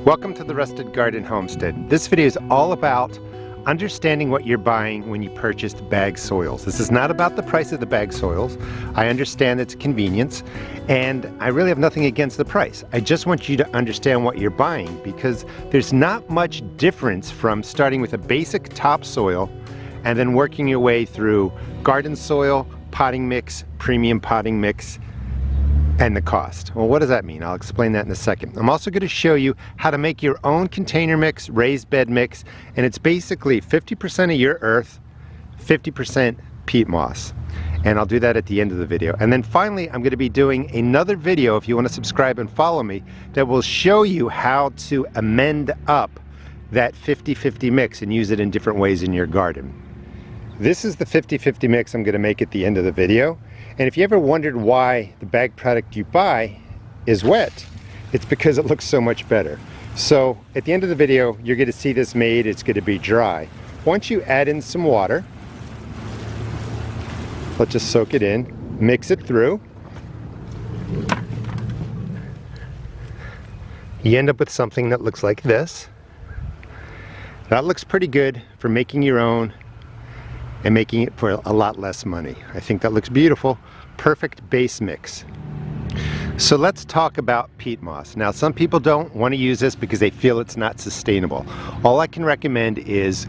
Welcome to the Rusted Garden Homestead. This video is all about understanding what you're buying when you purchased bag soils. This is not about the price of the bag soils. I understand it's a convenience, and I really have nothing against the price. I just want you to understand what you're buying, because there's not much difference from starting with a basic topsoil and then working your way through garden soil, potting mix, premium potting mix, and the cost. Well, what does that mean? I'll explain that in a second. I'm also going to show you how to make your own container mix, raised bed mix, and it's basically 50% of your earth, 50% peat moss. And I'll do that at the end of the video. And then finally, I'm going to be doing another video, if you want to subscribe and follow me, that will show you how to amend up that 50-50 mix and use it in different ways in your garden. This is the 50-50 mix I'm going to make at the end of the video. And if you ever wondered why the bag product you buy is wet, it's because it looks so much better. So at the end of the video, you're going to see this made. It's going to be dry. Once you add in some water, let's just soak it in, mix it through. You end up with something that looks like this. That looks pretty good for making your own and making it for a lot less money. I think that looks beautiful. Perfect base mix. So let's talk about peat moss. Now, some people don't want to use this because they feel it's not sustainable. All I can recommend is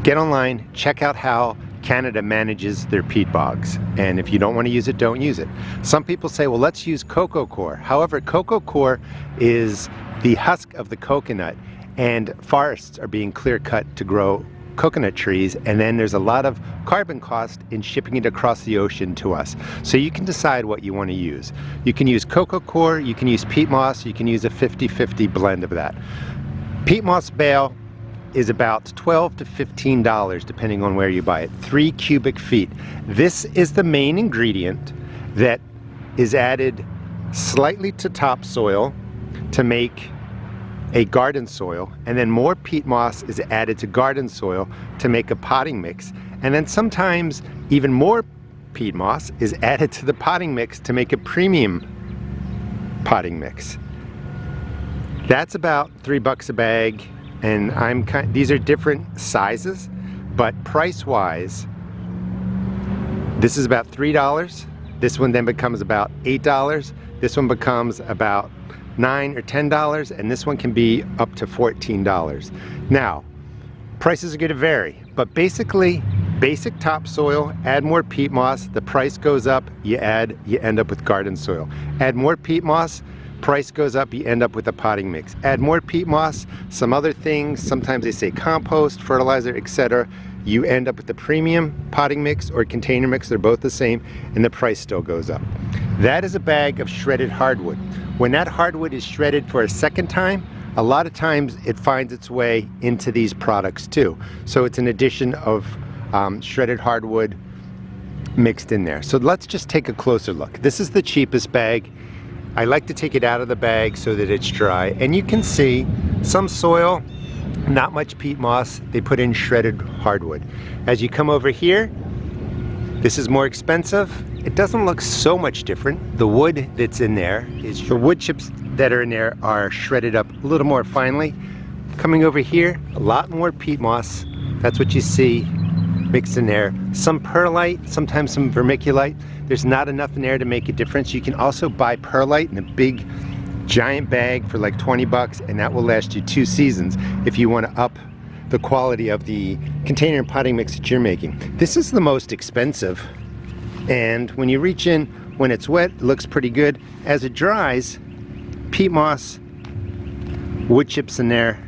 get online, check out how Canada manages their peat bogs. And if you don't want to use it, don't use it. Some people say, well, let's use coco coir. However, coco coir is the husk of the coconut, and forests are being clear cut to grow coconut trees, and then there's a lot of carbon cost in shipping it across the ocean to us. So you can decide what you want to use. You can use coco coir, you can use peat moss, you can use a 50-50 blend of that. Peat moss bale is about $12 to $15 depending on where you buy it. 3 cubic feet. This is the main ingredient that is added slightly to topsoil to make a garden soil, and then more peat moss is added to garden soil to make a potting mix, and then sometimes even more peat moss is added to the potting mix to make a premium potting mix. That's about $3 a bag, and these are different sizes, but price wise this is about $3. This one then becomes about $8. This one becomes about $9 or $10, and this one can be up to $14. Now, prices are going to vary, but basically, basic topsoil, add more peat moss, the price goes up, you end up with garden soil. Add more peat moss, price goes up, you end up with a potting mix. Add more peat moss, some other things, sometimes they say compost, fertilizer, etc. You end up with the premium potting mix or container mix, they're both the same, and the price still goes up. That is a bag of shredded hardwood. When that hardwood is shredded for a second time, a lot of times it finds its way into these products too. So it's an addition of shredded hardwood mixed in there. So let's just take a closer look. This is the cheapest bag. I like to take it out of the bag so that it's dry. And you can see some soil, not much peat moss. They put in shredded hardwood. As you come over here, this is more expensive. It doesn't look so much different. The wood that's in there is, the wood chips that are in there are shredded up a little more finely. Coming over here, a lot more peat moss. That's what you see mixed in there. Some perlite, sometimes some vermiculite. There's not enough in there to make a difference. You can also buy perlite in a big giant bag for like 20 bucks, and that will last you 2 seasons if you want to up the quality of the container and potting mix that you're making. This is the most expensive, and when you reach in, when it's wet, it looks pretty good. As it dries, peat moss, wood chips in there.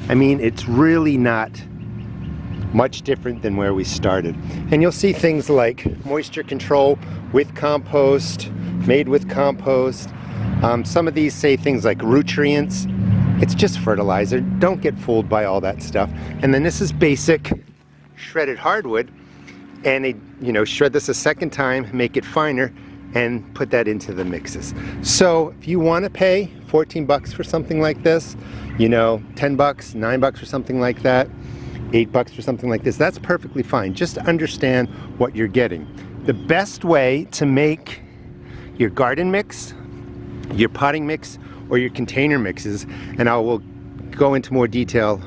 I mean, it's really not much different than where we started. And you'll see things like moisture control with compost, made with compost. Some of these say things like nutrients. It's just fertilizer. Don't get fooled by all that stuff. And then this is basic shredded hardwood, and they shred this a second time, make it finer, and put that into the mixes. So if you want to pay 14 bucks for something like this, 10 bucks, 9 bucks for something like that, 8 bucks for something like this, that's perfectly fine. Just understand what you're getting. The best way to make your garden mix, your potting mix, or your container mixes, and I will go into more detail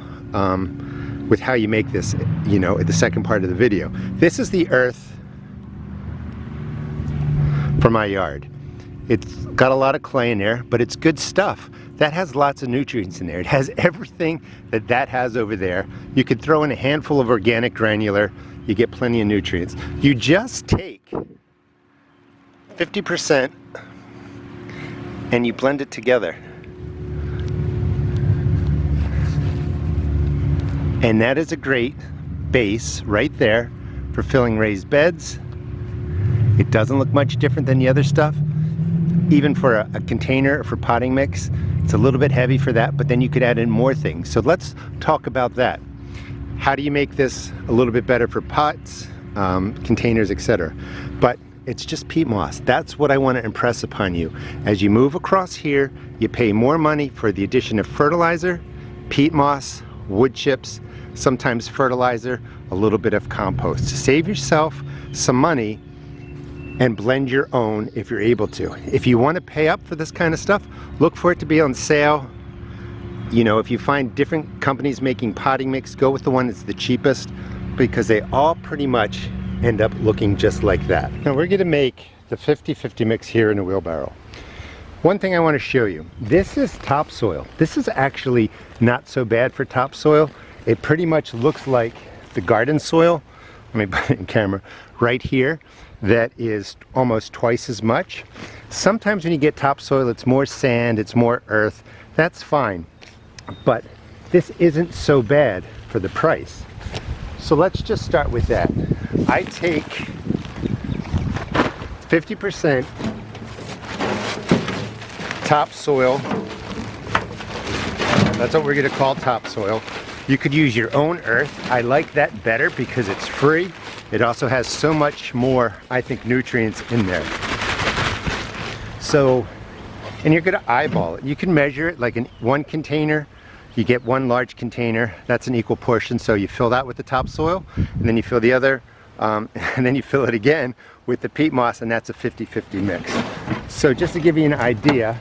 with how you make this, you know, at the second part of the video. This is the earth for my yard. It's got a lot of clay in there, but it's good stuff. That has lots of nutrients in there. It has everything that that has over there. You could throw in a handful of organic granular, you get plenty of nutrients. You just take 50% and you blend it together. And that is a great base right there for filling raised beds. It doesn't look much different than the other stuff. Even for a container for potting mix, it's a little bit heavy for that, but then you could add in more things. So let's talk about that. How do you make this a little bit better for pots, containers, etc.? But it's just peat moss. That's what I want to impress upon you. As you move across here, you pay more money for the addition of fertilizer, peat moss, wood chips, sometimes fertilizer, a little bit of compost. To save yourself some money and blend your own if you're able to. If you want to pay up for this kind of stuff, look for it to be on sale. You know, if you find different companies making potting mix, go with the one that's the cheapest, because they all pretty much end up looking just like that. Now we're going to make the 50-50 mix here in a wheelbarrow. One thing I want to show you, this is topsoil. This is actually not so bad for topsoil. It pretty much looks like the garden soil. Let me put it in camera right here. That is almost twice as much. Sometimes when you get topsoil, it's more sand, it's more earth. That's fine. But this isn't so bad for the price. So let's just start with that. I take 50% topsoil. That's what we're going to call topsoil. You could use your own earth. I like that better because it's free. It also has so much more, I think, nutrients in there. So, and you're going to eyeball it. You can measure it like in one container. You get one large container. That's an equal portion. So you fill that with the topsoil, and then you fill the other, and then you fill it again with the peat moss, and that's a 50-50 mix. So just to give you an idea,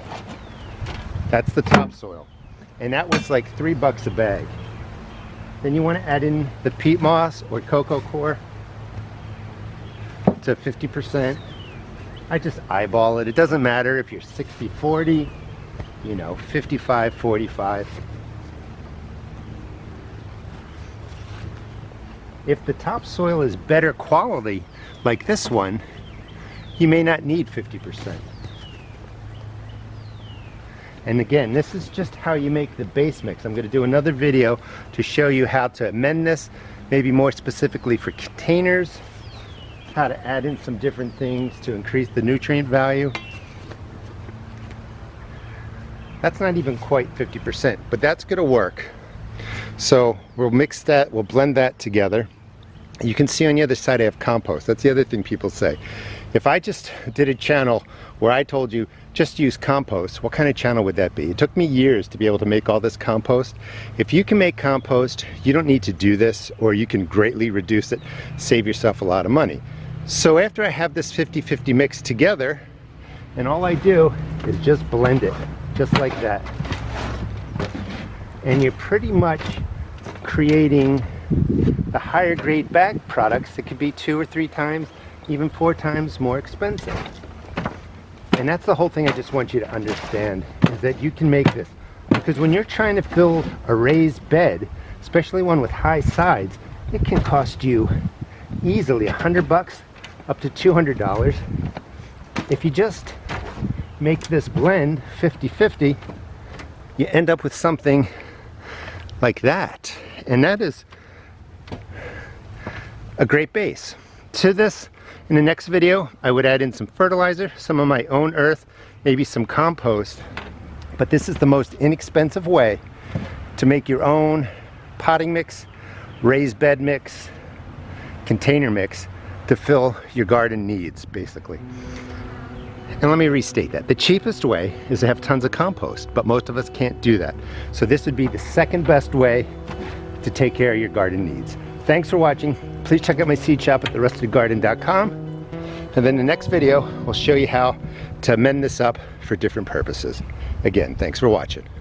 that's the topsoil. And that was like $3 a bag. Then you want to add in the peat moss or coco coir to 50%. I just eyeball it. It doesn't matter if you're 60-40, you know, 55-45. If the topsoil is better quality, like this one, you may not need 50%. And again, this is just how you make the base mix. I'm going to do another video to show you how to amend this, maybe more specifically for containers, how to add in some different things to increase the nutrient value. That's not even quite 50%, but that's going to work. So we'll mix that, we'll blend that together. You can see on the other side I have compost. That's the other thing people say. If I just did a channel where I told you just use compost, what kind of channel would that be? It took me years to be able to make all this compost. If you can make compost, you don't need to do this, or you can greatly reduce it, save yourself a lot of money. So after I have this 50-50 mix together, and all I do is just blend it, just like that. And you're pretty much creating the higher grade bag products that could be 2 or 3 times, even 4 times more expensive. And that's the whole thing I just want you to understand, is that you can make this. Because when you're trying to fill a raised bed, especially one with high sides, it can cost you easily $100 up to $200. If you just make this blend 50-50, you end up with something like that. And that is a great base. To this, in the next video, I would add in some fertilizer, some of my own earth, maybe some compost. But this is the most inexpensive way to make your own potting mix, raised bed mix, container mix to fill your garden needs, basically. And let me restate that. The cheapest way is to have tons of compost, but most of us can't do that. So this would be the second best way to take care of your garden needs. Thanks for watching. Please check out my seed shop at therestedgarden.com. And then the next video will show you how to amend this up for different purposes. Again, thanks for watching.